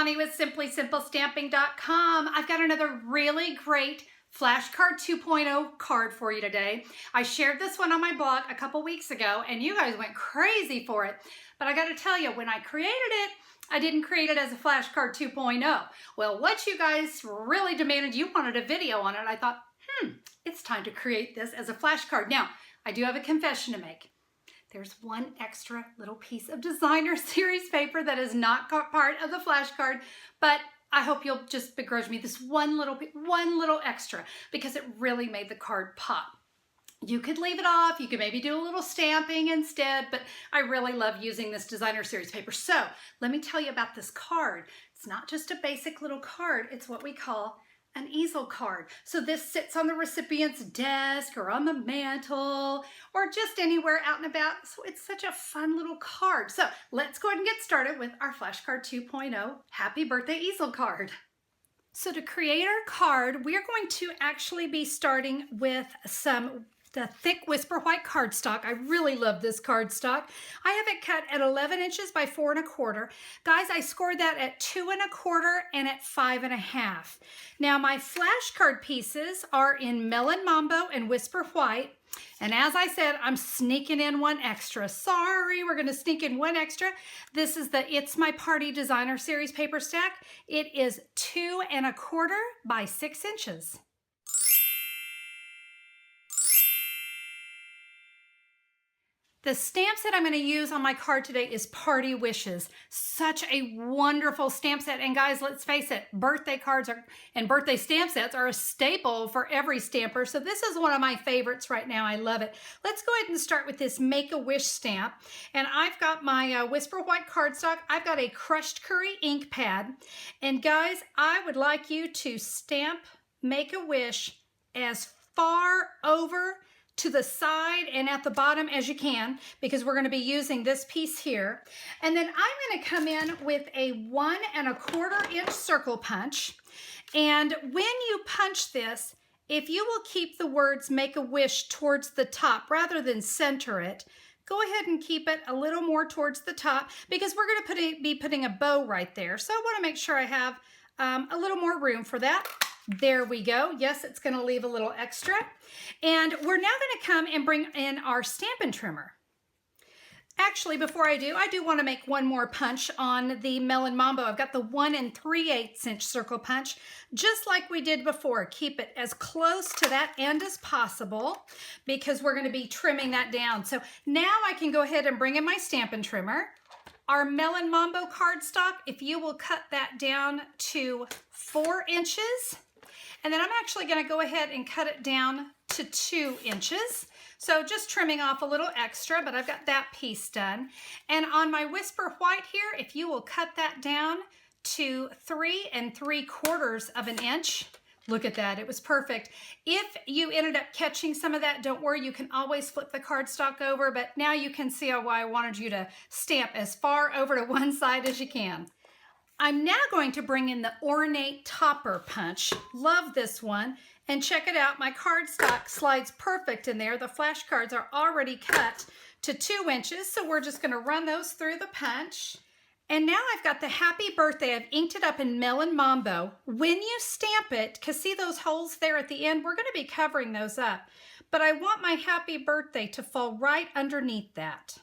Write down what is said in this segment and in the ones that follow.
Connie with SimplySimpleStamping.com. I've got another really great Flash Card 2.0 card for you today. I shared this one on my blog a couple weeks ago and you guys went crazy for it. But I got to tell you, when I created it, I didn't create it as a Flash Card 2.0. Well, what you guys really demanded, you wanted a video on it. I thought, it's time to create this as a Flash Card. Now, I do have a confession to make. There's one extra little piece of designer series paper that is not part of the Flash Card, but I hope you'll just begrudge me this one little extra because it really made the card pop. You could leave it off, you could maybe do a little stamping instead, but I really love using this designer series paper. So let me tell you about this card. It's not just a basic little card, it's what we call an easel card. So this sits on the recipient's desk or on the mantle or just anywhere out and about. So it's such a fun little card. So let's go ahead and get started with our Flash Card 2.0 Happy Birthday Easel Card. So to create our card, we are going to actually be starting with the thick Whisper White cardstock. I really love this cardstock. I have it cut at 11 inches by 4 1/4. Guys, I scored that at 2 1/4 and at 5 1/2. Now my Flash Card pieces are in Melon Mambo and Whisper White. And as I said, I'm sneaking in one extra. Sorry, we're gonna sneak in one extra. This is the It's My Party Designer Series paper stack. It is 2 1/4 by 6 inches. The stamp set I'm going to use on my card today is Party Wishes. Such a wonderful stamp set. And guys, let's face it, birthday cards and birthday stamp sets are a staple for every stamper. So this is one of my favorites right now. I love it. Let's go ahead and start with this Make-A-Wish stamp. And I've got my Whisper White cardstock. I've got a crushed curry ink pad. And guys, I would like you to stamp Make-A-Wish as far over to the side and at the bottom as you can, because we're going to be using this piece here. And then I'm going to come in with a 1 1/4 inch circle punch. And when you punch this, if you will keep the words Make a Wish towards the top rather than center it, go ahead and keep it a little more towards the top because we're going to be putting a bow right there. So I want to make sure I have a little more room for that. There we go. Yes, it's going to leave a little extra. And we're now going to come and bring in our Stampin' Trimmer. Actually, before I do want to make one more punch on the Melon Mambo. I've got the 1 3/8 inch circle punch, just like we did before. Keep it as close to that end as possible because we're going to be trimming that down. So now I can go ahead and bring in my Stampin' Trimmer. Our Melon Mambo cardstock, if you will cut that down to 4 inches, and then I'm actually going to go ahead and cut it down to 2 inches. So just trimming off a little extra, but I've got that piece done. And on my Whisper White here, if you will cut that down to 3 3/4 inch, look at that, it was perfect. If you ended up catching some of that, don't worry, you can always flip the cardstock over, but now you can see why I wanted you to stamp as far over to one side as you can. I'm now going to bring in the Ornate Topper Punch. Love this one. And check it out, my cardstock slides perfect in there. The flash cards are already cut to 2 inches, so we're just gonna run those through the punch. And now I've got the Happy Birthday. I've inked it up in Melon Mambo. When you stamp it, because see those holes there at the end, we're gonna be covering those up. But I want my Happy Birthday to fall right underneath that.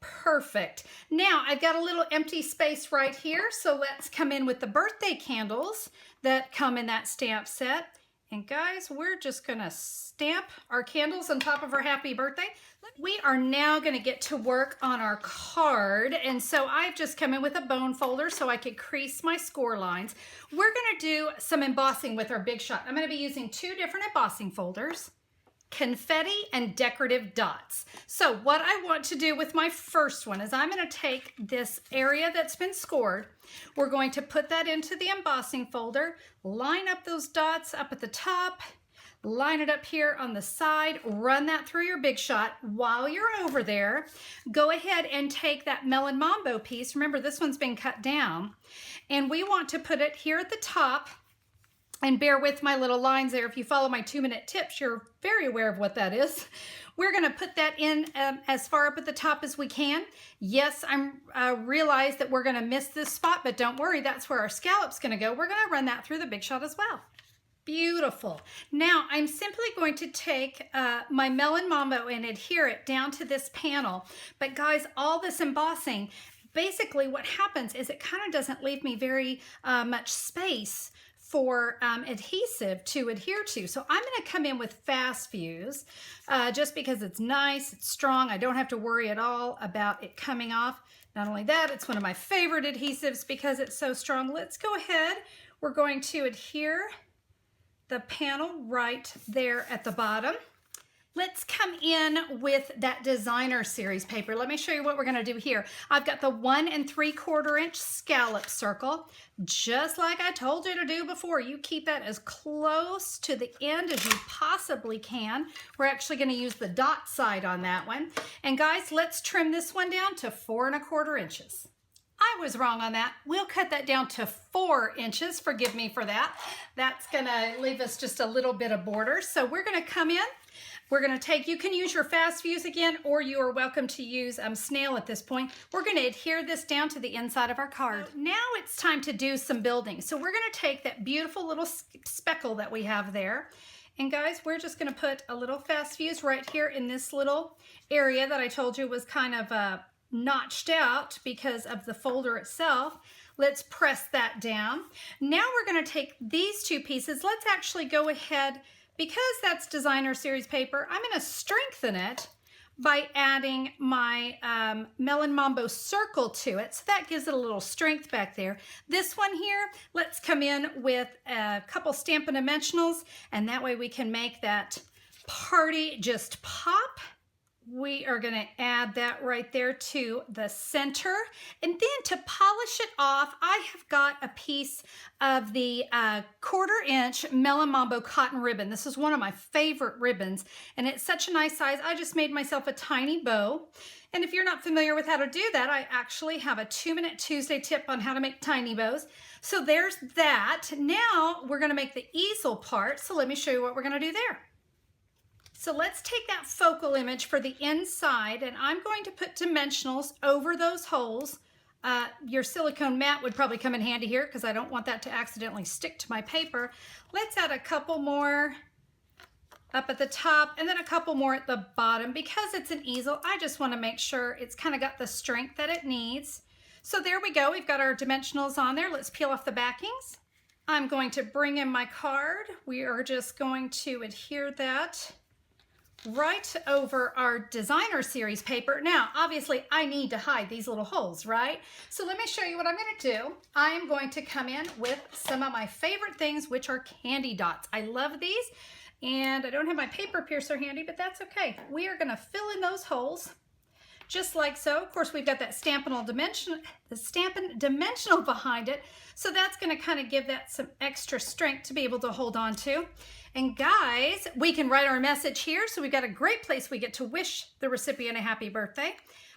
Perfect. Now I've got a little empty space right here, so let's come in with the birthday candles that come in that stamp set. And guys, we're just gonna stamp our candles on top of our Happy Birthday. We are now gonna get to work on our card. And so I've just come in with a bone folder so I could crease my score lines. We're gonna do some embossing with our Big Shot. I'm gonna be using 2 different embossing folders, confetti and decorative dots. So what I want to do with my first one is I'm going to take this area that's been scored. We're going to put that into the embossing folder, line up those dots up at the top, line it up here on the side, run that through your Big Shot. While you're over there, go ahead and take that Melon Mambo piece. Remember, this one's been cut down, and we want to put it here at the top and bear with my little lines there. If you follow my 2-minute tips, you're very aware of what that is. We're gonna put that in as far up at the top as we can. Yes, I realize that we're gonna miss this spot, but don't worry, that's where our scallop's gonna go. We're gonna run that through the Big Shot as well. Beautiful. Now I'm simply going to take my Melon Mambo and adhere it down to this panel. But guys, all this embossing, basically what happens is it kind of doesn't leave me very much space for adhesive to adhere to. So I'm going to come in with fast fuse just because it's nice, it's strong. I don't have to worry at all about it coming off. Not only that, it's one of my favorite adhesives because it's so strong. Let's go ahead. We're going to adhere the panel right there at the bottom. Let's come in with that designer series paper. Let me show you what we're gonna do here. I've got the 1 3/4 inch scallop circle, just like I told you to do before. You keep that as close to the end as you possibly can. We're actually gonna use the dot side on that one. And guys, let's trim this one down to 4 1/4 inches. I was wrong on that. We'll cut that down to 4 inches. Forgive me for that. That's gonna leave us just a little bit of border. So we're gonna come in. We're gonna take, you can use your fast fuse again, or you are welcome to use snail at this point. We're gonna adhere this down to the inside of our card. So now it's time to do some building. So we're gonna take that beautiful little speckle that we have there. And guys, we're just gonna put a little fast fuse right here in this little area that I told you was kind of notched out because of the folder itself. Let's press that down. Now we're going to take these 2 pieces. Let's actually go ahead, because that's designer series paper, I'm going to strengthen it by adding my Melon Mambo circle to it. So that gives it a little strength back there. This one here, let's come in with a couple Stampin' Dimensionals, and that way we can make that party just pop. We are going to add that right there to the center. And then to polish it off, I have got a piece of the 1/4 inch Melon Mambo cotton ribbon. This is one of my favorite ribbons, and it's such a nice size. I just made myself a tiny bow. And if you're not familiar with how to do that, I actually have a 2-minute Tuesday tip on how to make tiny bows. So there's that. Now we're going to make the easel part. So let me show you what we're going to do there. So let's take that focal image for the inside, and I'm going to put dimensionals over those holes. Your silicone mat would probably come in handy here because I don't want that to accidentally stick to my paper. Let's add a couple more up at the top and then a couple more at the bottom. Because it's an easel, I just want to make sure it's kind of got the strength that it needs. So there we go. We've got our dimensionals on there. Let's peel off the backings. I'm going to bring in my card. We are just going to adhere that right over our designer series paper. Now, obviously, I need to hide these little holes, right? So let me show you what I'm going to do. I am going to come in with some of my favorite things, which are candy dots. I love these, and I don't have my paper piercer handy, but that's okay. We are going to fill in those holes just like so. Of course, we've got that Stampin' Dimensional behind it, so that's going to kind of give that some extra strength to be able to hold on to. And guys, we can write our message here, so we've got a great place we get to wish the recipient a happy birthday.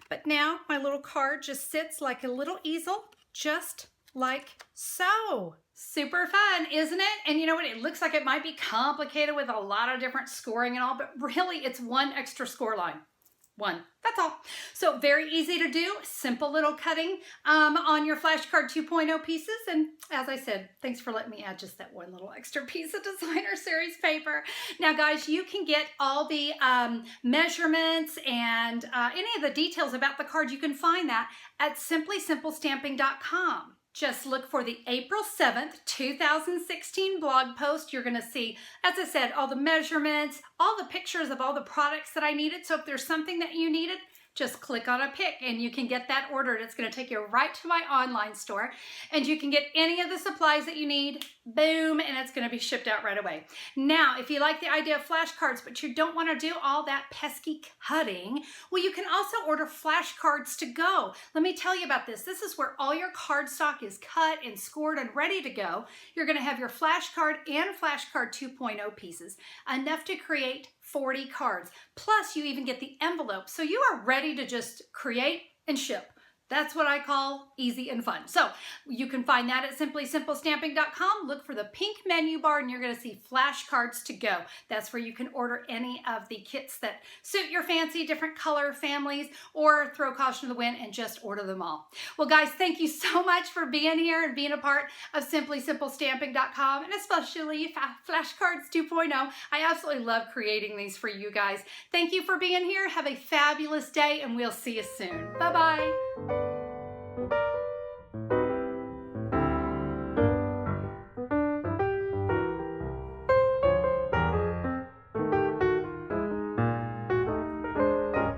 But now my little card just sits like a little easel, just like so. Super fun, isn't it? And you know what? It looks like it might be complicated with a lot of different scoring and all, but really it's one extra score line. One, that's all. So very easy to do, simple little cutting on your flashcard 2.0 pieces. And as I said, thanks for letting me add just that one little extra piece of designer series paper. Now guys, you can get all the measurements and any of the details about the card. You can find that at simplysimplestamping.com. Just look for the April 7th, 2016 blog post. You're going to see, as I said, all the measurements, all the pictures of all the products that I needed. So if there's something that you needed, just click on a pic and you can get that ordered. It's going to take you right to my online store, and you can get any of the supplies that you need, boom, and it's going to be shipped out right away. Now, if you like the idea of flashcards, but you don't want to do all that pesky cutting, well, you can also order flashcards to go. Let me tell you about this. This is where all your cardstock is cut and scored and ready to go. You're going to have your flashcard and flashcard 2.0 pieces, enough to create 40 cards. Plus, you even get the envelope. So you are ready to just create and ship. That's what I call easy and fun. So you can find that at simplysimplestamping.com. Look for the pink menu bar and you're going to see flashcards to go. That's where you can order any of the kits that suit your fancy, different color families, or throw caution to the wind and just order them all. Well, guys, thank you so much for being here and being a part of simplysimplestamping.com, and especially Flashcards 2.0. I absolutely love creating these for you guys. Thank you for being here. Have a fabulous day, and we'll see you soon. Bye-bye.